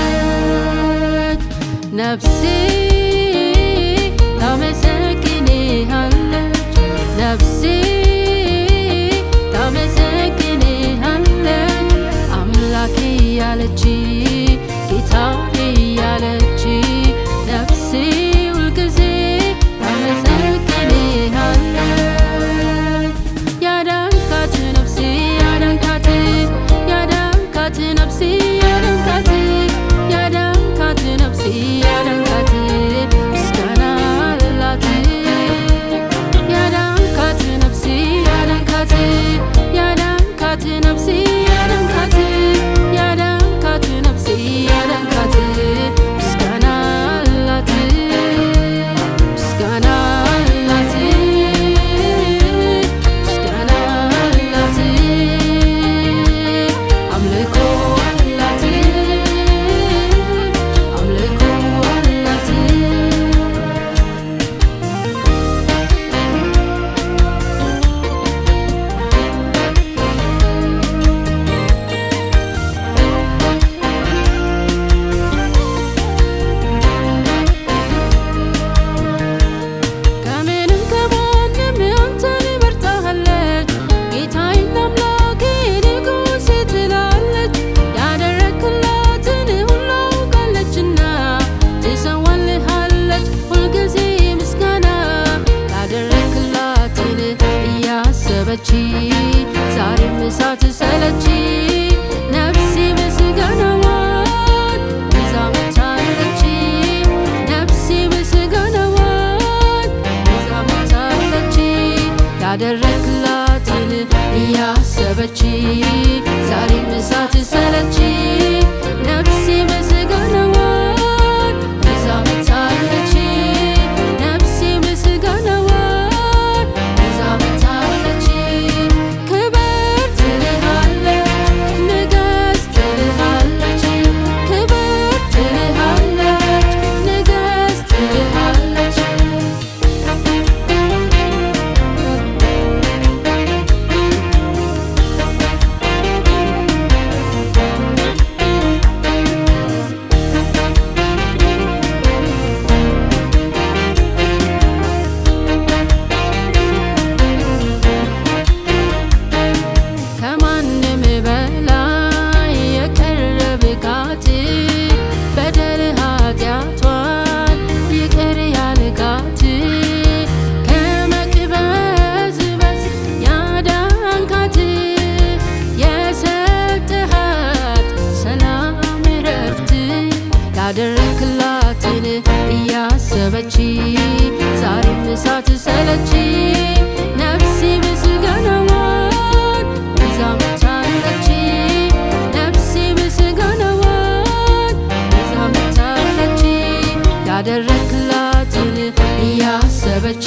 ታመሰግንሃለች ነፍሴ ታመሰግንሃለች ነፍሴ ታመሰግንሃለች አምላኬ ያለች ጌታዬ ያለች ነፍሴ ሁልጊዜ ታመሰግንሃለች ያዳንካት ነፍሴ ያዳንካት ያዳንካት ነፍሴ ያዳንካት ያዳንካት ነፍሴ ያዳንካት ምስጋና አላት ያዳንካት ነፍሴ ያዳንካት ያዳንካት ነፍሴ ያዳንካት ያዳንካት ነፍሴ ያዳንካት ምስጋና አላት ምስጋና አላት ምስጋና አላት አምልኮ አላት አምልኮ አላት ከምንም ከማንም አንተን መርጣሃለች ጌታዬን አምላኬን ንጉሴ ትላለች ያደረግክላትን ሁሉ አውቃለችና ትሰዋልሃለች ሁልጊዜ ምስጋና ያደረግክላትን እያሰበች ዛሬም ሳትሰለች ነፍሴ ምስጋናዋን ይዛ መጥታለች ነፍሴ ምስጋናዋን ይዛ መጥታለች ያደረግክላትን እያሰበች ዛሬም ሳትሰለች ነፍሴ ምስጋናዋን ይዛ መጥታለች ነፍሴ ምስጋናዋን ይዛ መጥታለች ክብር ትልሃለች ንገስ ትልሃለች ክብር ትልሃለች ንገስ ትልሃለች ከማንም በላይ የቀረብካት በደል ኃጢአቷን ይቅር ያልካት ከመቅበዝበዝ ያዳንካት የሰጠሃት ሰላም እረፍት ያደረግክላትን እያሰበች ዛሬም ሳትሰለች ነፍሴ ምስጋናዋን ይዛ መጥታለች ነፍሴ ምስጋናዋን ይዛ መጥታለች ያደረግክላትን እያሰበች